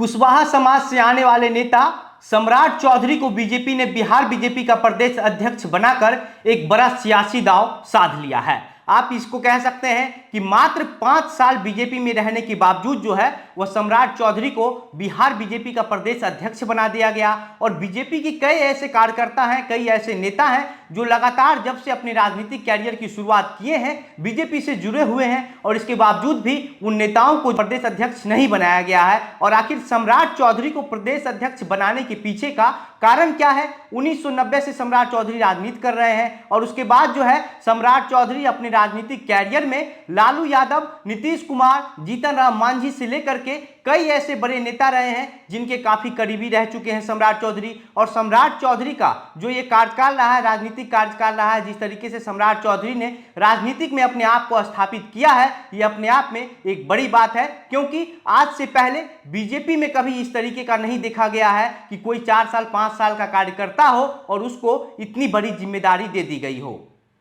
कुशवाहा समाज से आने वाले नेता सम्राट चौधरी को बीजेपी ने बिहार बीजेपी का प्रदेश अध्यक्ष बनाकर एक बड़ा सियासी दांव साध लिया है। आप इसको कह सकते हैं कि मात्र 5 साल बीजेपी में रहने के बावजूद जो है वह सम्राट चौधरी को बिहार बीजेपी का प्रदेश अध्यक्ष बना दिया गया। और बीजेपी की कई ऐसे कार्यकर्ता हैं, कई ऐसे नेता हैं जो लगातार जब से अपने राजनीतिक कैरियर की शुरुआत किए हैं बीजेपी से जुड़े हुए हैं, और इसके बावजूद भी उन नेताओं को प्रदेश अध्यक्ष नहीं बनाया गया है। और आखिर सम्राट चौधरी को प्रदेश अध्यक्ष बनाने के पीछे का कारण क्या है? 1990 से सम्राट चौधरी राजनीति कर रहे हैं, और उसके बाद जो है सम्राट चौधरी अपने राजनीतिक कैरियर में लालू यादव, नीतीश कुमार, जीतन राम मांझी से लेकर के कई ऐसे बड़े नेता रहे हैं जिनके काफी करीबी रह चुके हैं सम्राट चौधरी। और सम्राट चौधरी का जो ये कार्यकाल रहा है, राजनीतिक कार्यकाल रहा है, जिस तरीके से सम्राट चौधरी ने राजनीतिक में अपने आप को स्थापित किया है, ये अपने आप में एक बड़ी बात है। क्योंकि आज से पहले बीजेपी में कभी इस तरीके का नहीं देखा गया है कि कोई 4 साल 5 साल का कार्यकर्ता हो और उसको इतनी बड़ी जिम्मेदारी दे दी गई हो।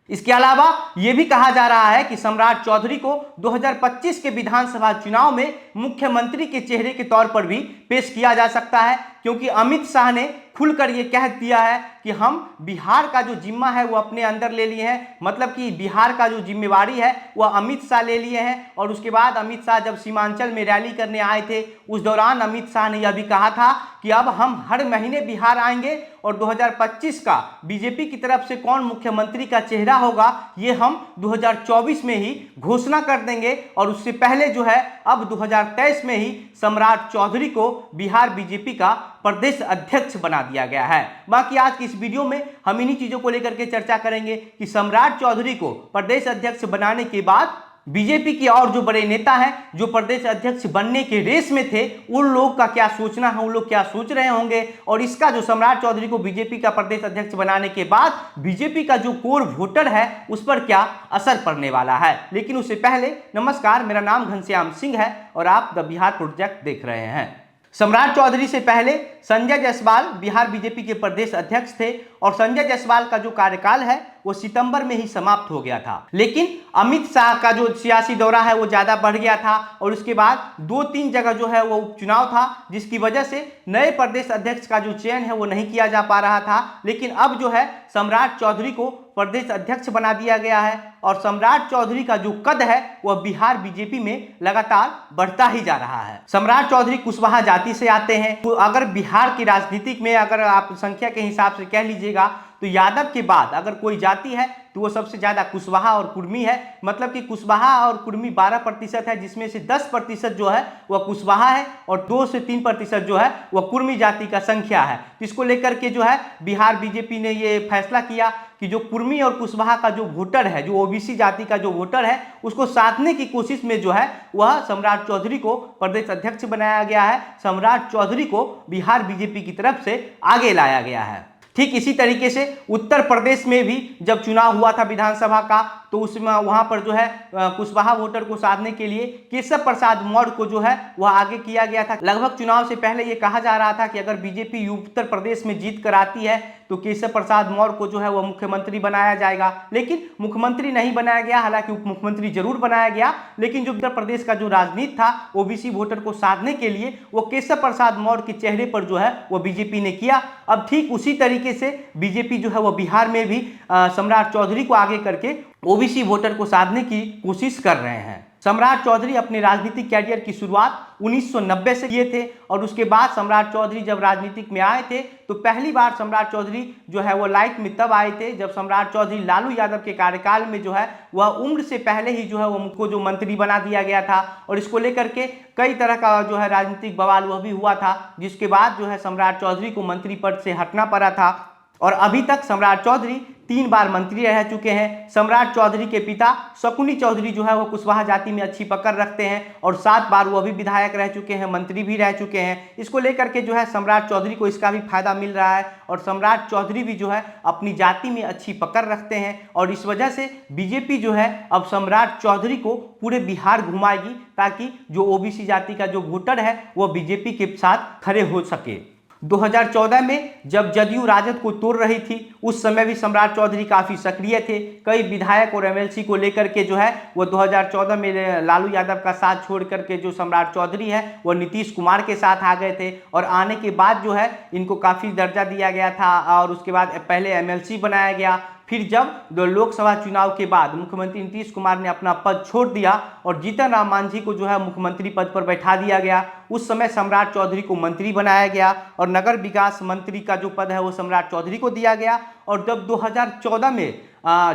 इसके अलावा यह भी कहा जा रहा है कि सम्राट चौधरी को 2025 के विधानसभा चुनाव में मुख्यमंत्री के चेहरे के तौर पर भी पेश किया जा सकता है, क्योंकि अमित शाह ने खुलकर यह कह दिया है कि हम बिहार का जो जिम्मा है वो अपने अंदर ले लिए हैं। मतलब कि बिहार का जो जिम्मेवारी है वह अमित शाह ले लिए हैं। और उसके बाद अमित शाह जब सीमांचल में रैली करने आए थे उस दौरान अमित शाह ने यह भी कहा था कि अब हम हर महीने बिहार आएंगे और 2025 का बीजेपी की तरफ से कौन मुख्यमंत्री का चेहरा होगा ये हम 2024 में ही घोषणा कर देंगे। और उससे पहले जो है अब 2023 में ही सम्राट चौधरी को बिहार बीजेपी का प्रदेश अध्यक्ष बना दिया गया है। बाकी आज की इस वीडियो में हम इन्हीं चीजों को लेकर के चर्चा करेंगे कि सम्राट चौधरी को प्रदेश अध्यक्ष बनाने के बाद बीजेपी के और जो बड़े नेता हैं जो प्रदेश अध्यक्ष बनने के रेस में थे उन लोग का क्या सोचना है, उन लोग क्या सोच रहे होंगे, और इसका जो सम्राट चौधरी को बीजेपी का प्रदेश अध्यक्ष बनाने के बाद बीजेपी का जो कोर वोटर है उस पर क्या असर पड़ने वाला है। लेकिन उससे पहले नमस्कार, मेरा नाम घनश्याम सिंह है और आप द बिहार प्रोजेक्ट देख रहे हैं। सम्राट चौधरी से पहले संजय जायसवाल बिहार बीजेपी के प्रदेश अध्यक्ष थे, और संजय जायसवाल का जो कार्यकाल है वो सितंबर में ही समाप्त हो गया था। लेकिन अमित शाह का जो सियासी दौरा है वो ज्यादा बढ़ गया था, और उसके बाद 2-3 जगह जो है वो उपचुनाव था, जिसकी वजह से नए प्रदेश अध्यक्ष का जो चयन है वो नहीं किया जा पा रहा था। लेकिन अब जो है सम्राट चौधरी को प्रदेश अध्यक्ष बना दिया गया है, और सम्राट चौधरी का जो कद है वह बिहार बीजेपी में लगातार बढ़ता ही जा रहा है। सम्राट चौधरी कुशवाहा जाति से आते हैं, तो अगर बिहार की राजनीतिक में अगर आप संख्या के हिसाब से कह लीजिएगा तो यादव के बाद अगर कोई जाति है तो वो सबसे ज्यादा कुशवाहा और कुर्मी है। मतलब कि कुशवाहा और कुर्मी 12% है, जिसमें से 10% जो है वह कुशवाहा है और 2 से 3% जो है वह कुर्मी जाति का संख्या है। इसको लेकर के जो है बिहार बीजेपी ने ये फैसला किया कि जो कुर्मी और कुशवाहा का जो वोटर है, जो ओबीसी जाति का जो वोटर है, उसको साधने की कोशिश में जो है वह सम्राट चौधरी को प्रदेश अध्यक्ष बनाया गया है। सम्राट चौधरी को बिहार बीजेपी की तरफ से आगे लाया गया है। ठीक इसी तरीके से उत्तर प्रदेश में भी जब चुनाव हुआ था विधानसभा का, तो उसमें वहां पर जो है कुशवाहा वोटर को साधने के लिए केशव प्रसाद मौर्य को जो है वह आगे किया गया था। लगभग चुनाव से पहले ये कहा जा रहा था कि अगर बीजेपी उत्तर प्रदेश में जीत कर आती है तो केशव प्रसाद मौर्य को जो है वह मुख्यमंत्री बनाया जाएगा। लेकिन मुख्यमंत्री नहीं बनाया गया, हालांकि उप मुख्यमंत्री जरूर बनाया गया। लेकिन जो उत्तर प्रदेश का जो राजनीति था ओबीसी वोटर को साधने के लिए वो केशव प्रसाद मौर्य के चेहरे पर जो है वो बीजेपी ने किया। अब ठीक उसी तरीके से बीजेपी जो है वो बिहार में भी सम्राट चौधरी को आगे करके ओबीसी वोटर को साधने की कोशिश कर रहे हैं। सम्राट चौधरी अपने राजनीतिक कैरियर की शुरुआत 1990 से किए थे, और उसके बाद सम्राट चौधरी जब राजनीतिक में आए थे तो पहली बार सम्राट चौधरी जो है वो लाइट में तब आए थे जब सम्राट चौधरी लालू यादव के कार्यकाल में जो है वह उम्र से पहले ही जो है वो उनको जो मंत्री बना दिया गया था। और इसको लेकर के कई तरह का जो है राजनीतिक बवाल वह भी हुआ था, जिसके बाद जो है सम्राट चौधरी को मंत्री पद से हटना पड़ा था। और अभी तक सम्राट चौधरी 3 बार मंत्री रह चुके हैं। सम्राट चौधरी के पिता शकुनी चौधरी जो है वो कुशवाहा जाति में अच्छी पकड़ रखते हैं, और 7 बार वो भी विधायक रह चुके हैं, मंत्री भी रह चुके हैं। इसको लेकर के जो है सम्राट चौधरी को इसका भी फायदा मिल रहा है, और सम्राट चौधरी भी जो है अपनी जाति में अच्छी पकड़ रखते हैं। और इस वजह से बीजेपी जो है अब सम्राट चौधरी को पूरे बिहार घुमाएगी, ताकि जो ओबीसी जाति का जो वोटर है वो बीजेपी के साथ खड़े हो सके। 2014 में जब जदयू राजद को तोड़ रही थी उस समय भी सम्राट चौधरी काफी सक्रिय थे। कई विधायक और एमएलसी को लेकर के जो है वो 2014 में लालू यादव का साथ छोड़ करके जो सम्राट चौधरी है वो नीतीश कुमार के साथ आ गए थे और आने के बाद जो है इनको काफी दर्जा दिया गया था और उसके बाद पहले एमएलसी बनाया गया। फिर जब लोकसभा चुनाव के बाद मुख्यमंत्री नीतीश कुमार ने अपना पद छोड़ दिया और जीतन राम मांझी को जो है मुख्यमंत्री पद पर बैठा दिया गया, उस समय सम्राट चौधरी को मंत्री बनाया गया और नगर विकास मंत्री का जो पद है वो सम्राट चौधरी को दिया गया। और जब 2014 में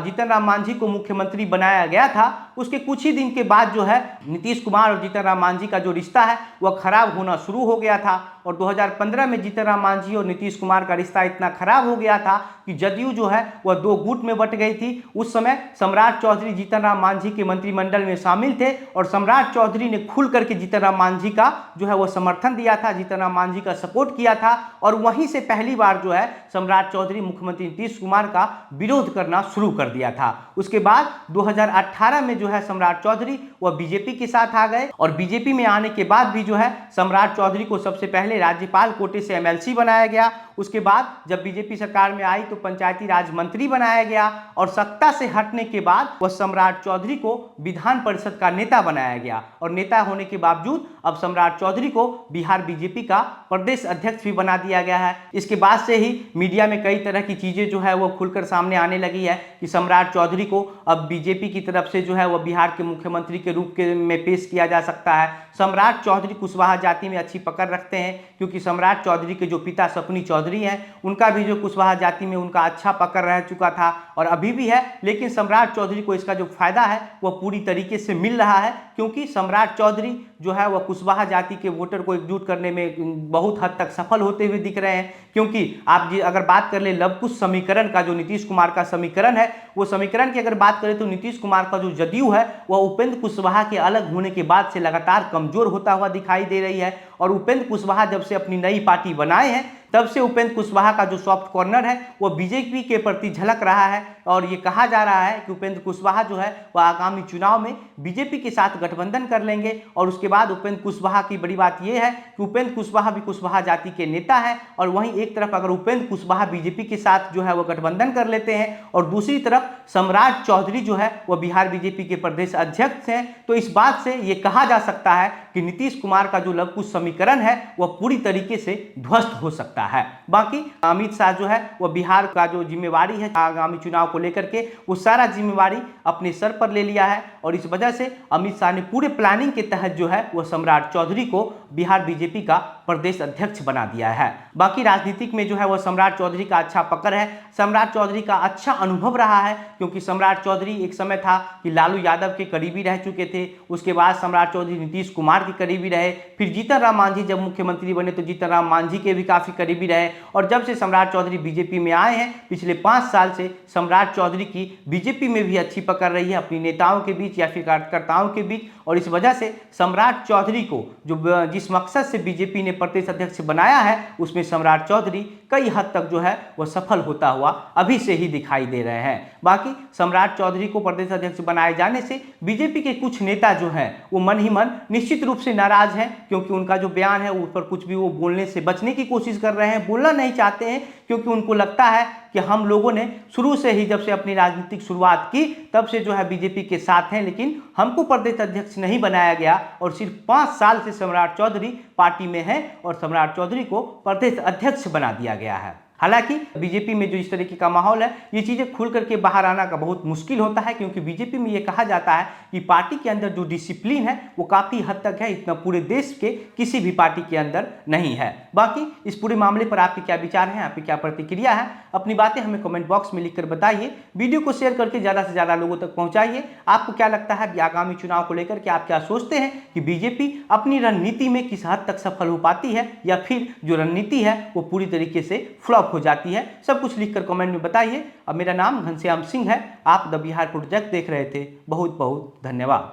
जीतन राम मांझी को मुख्यमंत्री बनाया गया था उसके कुछ ही दिन के बाद जो है नीतीश कुमार और जीतन राम मांझी का जो रिश्ता है वह खराब होना शुरू हो गया था और 2015 में जीतन राम मांझी और नीतीश कुमार का रिश्ता इतना खराब हो गया था कि जदयू जो है वह दो गुट में बट गई थी। उस समय सम्राट चौधरी जीतन राम मांझी के मंत्रिमंडल में शामिल थे और सम्राट चौधरी ने खुल करके जीतन राम मांझी का जो है वह समर्थन दिया था, जीतन राम मांझी का सपोर्ट किया था और वहीं से पहली बार जो है सम्राट चौधरी मुख्यमंत्री नीतीश कुमार का विरोध करना शुरू कर दिया था। उसके बाद 2018 में जो है सम्राट चौधरी वह बीजेपी के साथ आ गए और बीजेपी में आने के बाद भी जो है सम्राट चौधरी को सबसे पहले राज्यपाल कोटे से एमएलसी बनाया गया। उसके बाद जब बीजेपी सरकार में आई तो पंचायती राज मंत्री बनाया गया और सत्ता से हटने के बाद वह सम्राट चौधरी को विधान परिषद का नेता बनाया गया और नेता होने के बावजूद अब सम्राट चौधरी को बिहार बीजेपी का प्रदेश अध्यक्ष भी बना दिया गया है। इसके बाद से ही मीडिया में कई तरह की चीजें जो है वो खुलकर सामने आने लगी है कि सम्राट चौधरी को अब बीजेपी की तरफ से जो है वह बिहार के मुख्यमंत्री के रूप में पेश किया जा सकता है। सम्राट चौधरी कुशवाहा जाति में अच्छी पकड़ रखते हैं क्योंकि सम्राट चौधरी के जो पिता शकुनी चौधरी हैं उनका भी जो कुशवाहा जाति में उनका अच्छा पकड़ रह चुका था और अभी भी है, लेकिन सम्राट चौधरी को इसका जो फायदा है वह पूरी तरीके से मिल रहा है क्योंकि सम्राट चौधरी जो है वह कुशवाहा जाति के वोटर को एकजुट करने में बहुत हद तक सफल होते हुए दिख रहे हैं। क्योंकि आप अगर बात कर ले लव कुश समीकरण का जो नीतीश कुमार का समीकरण है वो समीकरण की अगर बात करें तो नीतीश कुमार का जो जदयू है वह उपेंद्र कुशवाहा के अलग होने के बाद से लगातार कमजोर होता हुआ दिखाई दे रही है और उपेंद्र कुशवाहा जब से अपनी नई पार्टी बनाए हैं तब से उपेंद्र कुशवाहा का जो सॉफ्ट कॉर्नर है वो बीजेपी के प्रति झलक रहा है और ये कहा जा रहा है कि उपेंद्र कुशवाहा जो है वह आगामी चुनाव में बीजेपी के साथ गठबंधन कर लेंगे और उसके बाद उपेंद्र कुशवाहा की बड़ी बात यह है कि उपेंद्र कुशवाहा भी कुशवाहा जाति के नेता है और वहीं एक तरफ अगर उपेंद्र कुशवाहा बीजेपी के साथ जो है वह गठबंधन कर लेते हैं और दूसरी तरफ सम्राट चौधरी जो है वह बिहार बीजेपी के प्रदेश अध्यक्ष हैं तो इस बात से ये कहा जा सकता है कि नीतीश कुमार का जो लव कुश समीकरण है वह पूरी तरीके से ध्वस्त हो सकता है। बाकी अमित शाह जो है वह बिहार का जो जिम्मेवारी है आगामी चुनाव को लेकर के वो सारा जिम्मेवारी अपने सर पर ले लिया है और इस वजह से अमित शाह ने पूरे प्लानिंग के तहत जो है वह सम्राट चौधरी को बिहार बीजेपी का प्रदेश अध्यक्ष बना दिया है। बाकी राजनीतिक में जो है वह सम्राट चौधरी का अच्छा पकड़ है, सम्राट चौधरी का अच्छा अनुभव रहा है क्योंकि सम्राट चौधरी एक समय था कि लालू यादव के करीबी रह चुके थे, उसके बाद सम्राट चौधरी नीतीश कुमार के करीबी रहे, फिर जीतन राम मांझी जब मुख्यमंत्री बने तो जीतन राम मांझी के भी काफी करीबी रहे और जब से सम्राट चौधरी बीजेपी में आए हैं पिछले 5 साल से सम्राट चौधरी की बीजेपी में भी अच्छी पकड़ रही है अपनी नेताओं के बीच या फिर कार्यकर्ताओं के बीच और इस वजह से सम्राट चौधरी को जो जिस मकसद से बीजेपी ने प्रदेश अध्यक्ष बनाया है उसमें सम्राट चौधरी कई हद तक जो है वह सफल होता हुआ अभी से ही दिखाई दे रहे हैं। बाकी सम्राट चौधरी को प्रदेश अध्यक्ष बनाए जाने से बीजेपी के कुछ नेता जो हैं वो मन ही मन निश्चित रूप से नाराज हैं क्योंकि उनका जो बयान है उस पर कुछ भी वो बोलने से बचने की कोशिश कर रहे हैं, बोलना नहीं चाहते हैं क्योंकि उनको लगता है कि हम लोगों ने शुरू से ही जब से अपनी राजनीतिक शुरुआत की तब से जो है बीजेपी के साथ हैं, लेकिन हमको प्रदेश अध्यक्ष नहीं बनाया गया और सिर्फ 5 साल से सम्राट चौधरी पार्टी में है और सम्राट चौधरी को प्रदेश अध्यक्ष बना दिया गया है। हालांकि बीजेपी में जो इस तरीके का माहौल है ये चीज़ें खुल करके बाहर आना का बहुत मुश्किल होता है क्योंकि बीजेपी में ये कहा जाता है कि पार्टी के अंदर जो डिसिप्लिन है वो काफ़ी हद तक है, इतना पूरे देश के किसी भी पार्टी के अंदर नहीं है। बाकी इस पूरे मामले पर आपके क्या विचार हैं, आपकी क्या प्रतिक्रिया है, अपनी बातें हमें कमेंट बॉक्स में लिखकर बताइए। वीडियो को शेयर करके ज़्यादा से ज़्यादा लोगों तक पहुँचाइए। आपको क्या लगता है कि आगामी चुनाव को लेकर के आप क्या सोचते हैं कि बीजेपी अपनी रणनीति में किस हद तक सफल हो पाती है या फिर जो रणनीति है वो पूरी तरीके से फ्लॉप हो जाती है? सब कुछ लिखकर कमेंट में बताइए। अब मेरा नाम घनश्याम सिंह है, आप द बिहार प्रोजेक्ट देख रहे थे। बहुत बहुत धन्यवाद।